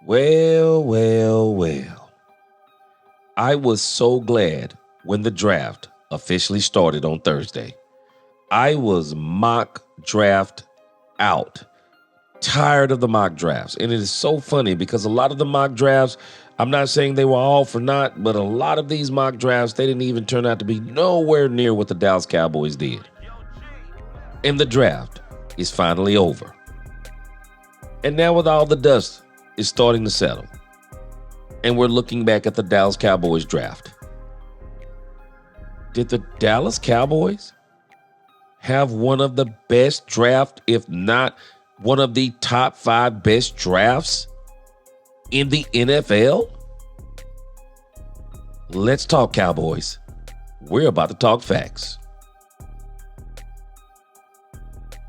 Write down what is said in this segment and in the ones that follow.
Well, well, well. I was so glad when the draft officially started on Thursday. I was mock draft out. Tired of the mock drafts. And it is so funny because a lot of the mock drafts, I'm not saying they were all for naught, but a lot of these mock drafts, they didn't even turn out to be nowhere near what the Dallas Cowboys did. And the draft is finally over. And now with all the dust is starting to settle, and we're looking back at the Dallas Cowboys draft. Did the Dallas Cowboys have one of the best draft, if not one of the top 5 best drafts in the NFL? Let's talk Cowboys. We're about to talk facts.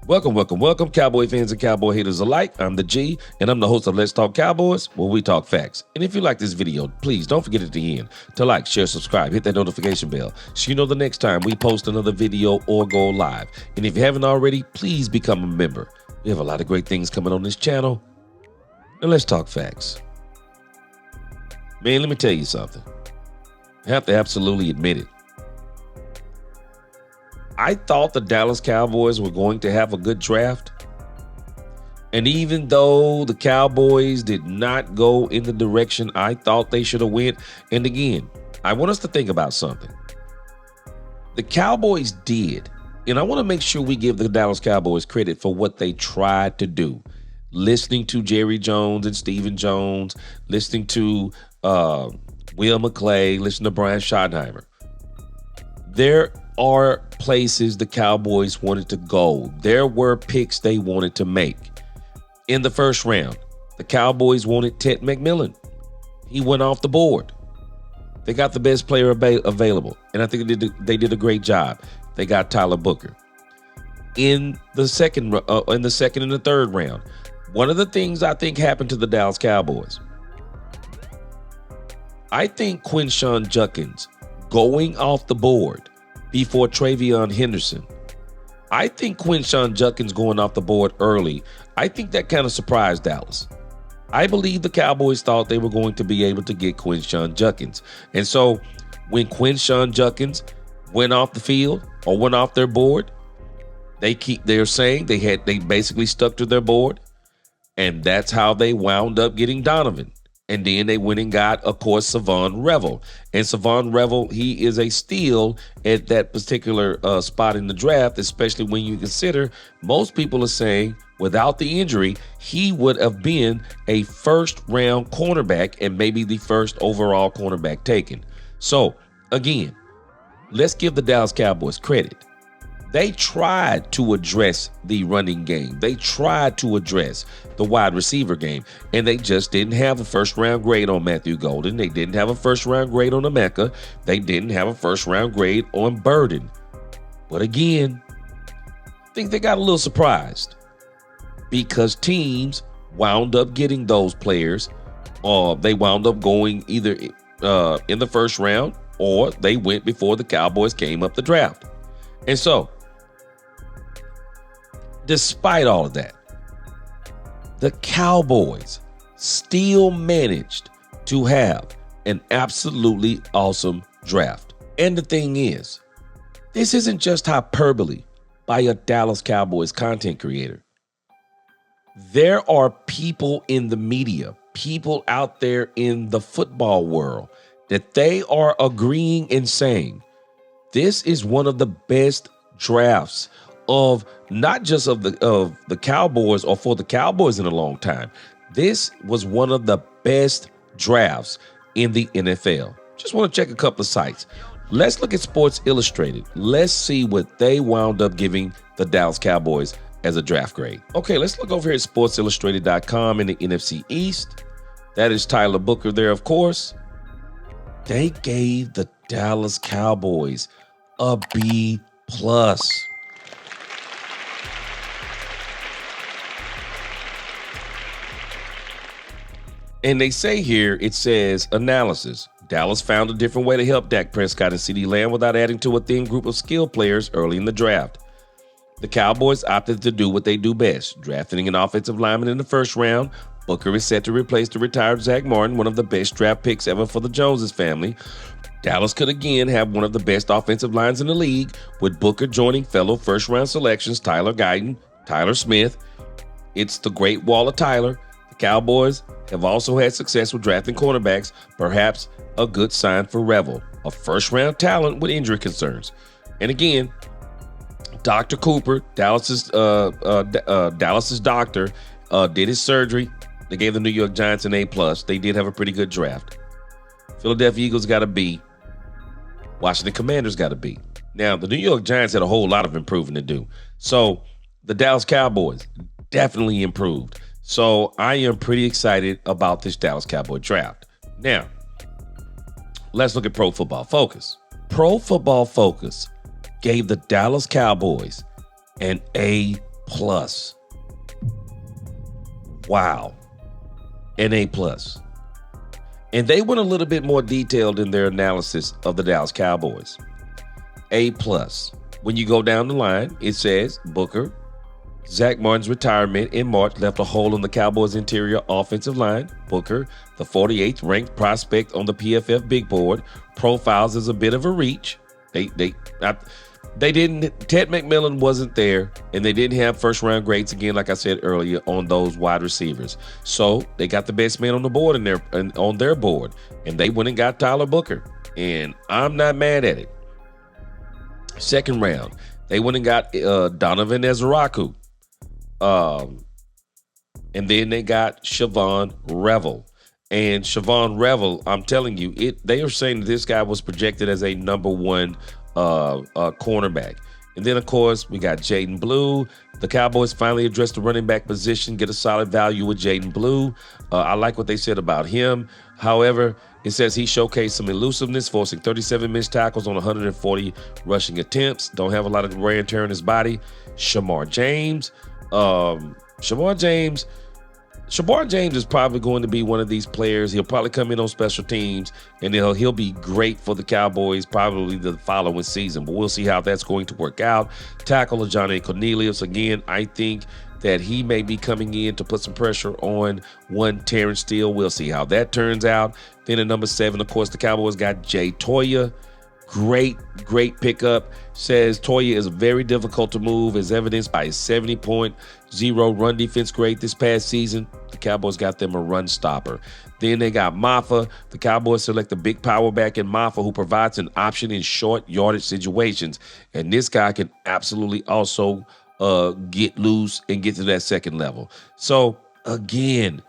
Welcome, Cowboy fans and Cowboy haters alike. I'm the G, and I'm the host of Let's Talk Cowboys, where we talk facts. And if you like this video, please don't forget at the end to like, share, subscribe, hit that notification bell so you know the next time we post another video or go live. And if you haven't already, please become a member. We have a lot of great things coming on this channel. And let's talk facts. Man, let me tell you something. I have to absolutely admit it. I thought the Dallas Cowboys were going to have a good draft. And even though the Cowboys did not go in the direction I thought they should have went, and again, I want us to think about something. The Cowboys did, and I want to make sure we give the Dallas Cowboys credit for what they tried to do. Listening to Jerry Jones and Stephen Jones, listening to Will McClay, listening to Brian Schottenheimer. There are places the Cowboys wanted to go. There were picks they wanted to make. In the first round, the Cowboys wanted Ted McMillan. He went off the board. They got the best player available, and I think they did a great job. They got Tyler Booker. In the second and the third round, one of the things I think happened to the Dallas Cowboys, I think Quinshon Judkins going off the board before Travion Henderson. I think Quinshon Judkins going off the board early, I think that kind of surprised Dallas. I believe the Cowboys thought they were going to be able to get Quinshon Judkins. And so when Quinshon Judkins went off the field or went off their board, they're saying they basically stuck to their board. And that's how they wound up getting Donovan. And then they went and got, of course, Savon Revel. And Savon Revel, he is a steal at that particular spot in the draft, especially when you consider most people are saying without the injury, he would have been a first-round cornerback and maybe the first overall cornerback taken. So, again, let's give the Dallas Cowboys credit. They tried to address the running game. They tried to address the wide receiver game, and they just didn't have a first-round grade on Matthew Golden. They didn't have a first-round grade on Emeka. They didn't have a first-round grade on Burden. But again, I think they got a little surprised because teams wound up getting those players. They wound up going either in the first round or they went before the Cowboys came up the draft. And so, despite all of that, the Cowboys still managed to have an absolutely awesome draft. And the thing is, this isn't just hyperbole by a Dallas Cowboys content creator. There are people in the media, people out there in the football world, that they are agreeing and saying, this is one of the best drafts of not just of the Cowboys or for the Cowboys in a long time. This was one of the best drafts in the NFL. Just want to check a couple of sites. Let's look at Sports Illustrated. Let's see what they wound up giving the Dallas Cowboys as a draft grade. Okay, let's look over here at sportsillustrated.com in the NFC East. That is Tyler Booker there, of course. They gave the Dallas Cowboys a B+. And they say here, it says, analysis. Dallas found a different way to help Dak Prescott and CeeDee Lamb without adding to a thin group of skill players early in the draft. The Cowboys opted to do what they do best, drafting an offensive lineman in the first round Booker is set to replace the retired Zach Martin, one of the best draft picks ever for the Joneses family. Dallas could again have one of the best offensive lines in the league, with Booker joining fellow first-round selections Tyler Guyton, Tyler Smith. It's the Great Wall of Tyler. The Cowboys have also had success with drafting cornerbacks, perhaps a good sign for Revel, a first-round talent with injury concerns. And again, Dr. Cooper, Dallas's doctor, did his surgery. They gave the New York Giants an A+. They did have a pretty good draft. Philadelphia Eagles got a B. Washington Commanders got a B. Now, the New York Giants had a whole lot of improving to do. So the Dallas Cowboys definitely improved. So I am pretty excited about this Dallas Cowboy draft. Now, let's look at Pro Football Focus. Pro Football Focus gave the Dallas Cowboys an A+. Wow. An A+. And they went a little bit more detailed in their analysis of the Dallas Cowboys. A+. When you go down the line, it says Booker, Zach Martin's retirement in March left a hole in the Cowboys' interior offensive line. Booker, the 48th ranked prospect on the PFF big board, profiles as a bit of a reach. They didn't. Ted McMillan wasn't there, and they didn't have first-round grades again, like I said earlier, on those wide receivers. So they got the best man on the board on their board, and they went and got Tyler Booker, and I'm not mad at it. Second round, they went and got Donovan Ezeraku. And then they got Siobhan Revel. And Siobhan Revel, I'm telling you, they are saying that this guy was projected as a number one cornerback. And then, of course, we got Jaden Blue. The Cowboys finally addressed the running back position, get a solid value with Jaden Blue. I like what they said about him. However, it says he showcased some elusiveness, forcing 37 missed tackles on 140 rushing attempts. Don't have a lot of wear and tear in his body. Shamar James. Shamar James is probably going to be one of these players. He'll probably come in on special teams, and he'll be great for the Cowboys probably the following season. But we'll see how that's going to work out. Tackle Johnny Cornelius. Again, I think that he may be coming in to put some pressure on one Terrence Steele. We'll see how that turns out. Then at number 7, of course, the Cowboys got Jay Toya. Great pickup. Says Toya is very difficult to move, as evidenced by his 70.0 run defense grade this past season. The Cowboys got them a run stopper. Then they got Maffa. The Cowboys select a big power back in Maffa, who provides an option in short yardage situations. And this guy can absolutely also get loose and get to that second level. So again,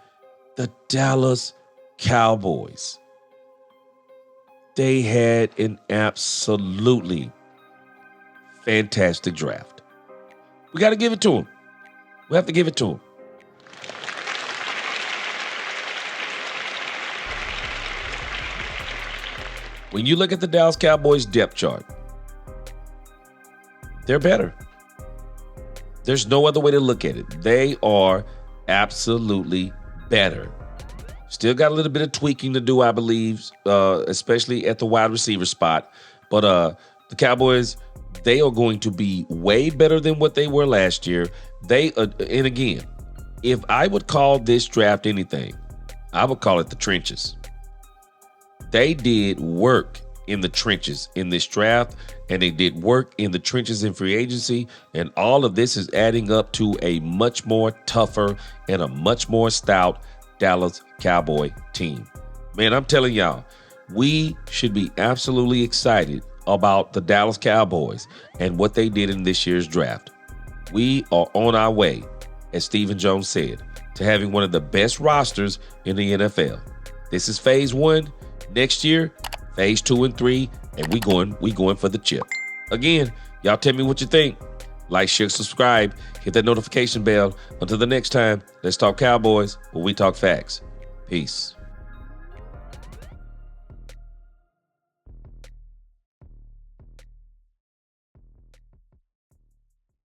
the Dallas Cowboys, they had an absolutely fantastic draft. We got to give it to them. We have to give it to them. When you look at the Dallas Cowboys depth chart, they're better. There's no other way to look at it. They are absolutely better. Still got a little bit of tweaking to do, I believe, especially at the wide receiver spot. But the Cowboys, they are going to be way better than what they were last year. And again, if I would call this draft anything, I would call it the trenches. They did work in the trenches in this draft, and they did work in the trenches in free agency, and all of this is adding up to a much more tougher and a much more stout Dallas Cowboy team. Man, I'm telling y'all, we should be absolutely excited about the Dallas Cowboys and what they did in this year's draft. We are on our way, as Stephen Jones said, to having one of the best rosters in the NFL. This is phase 1. Next year, phase 2 and 3, and we going for the chip. Again, y'all tell me what you think. Like, share, subscribe, hit that notification bell. Until the next time, let's talk Cowboys, where we talk facts. Peace.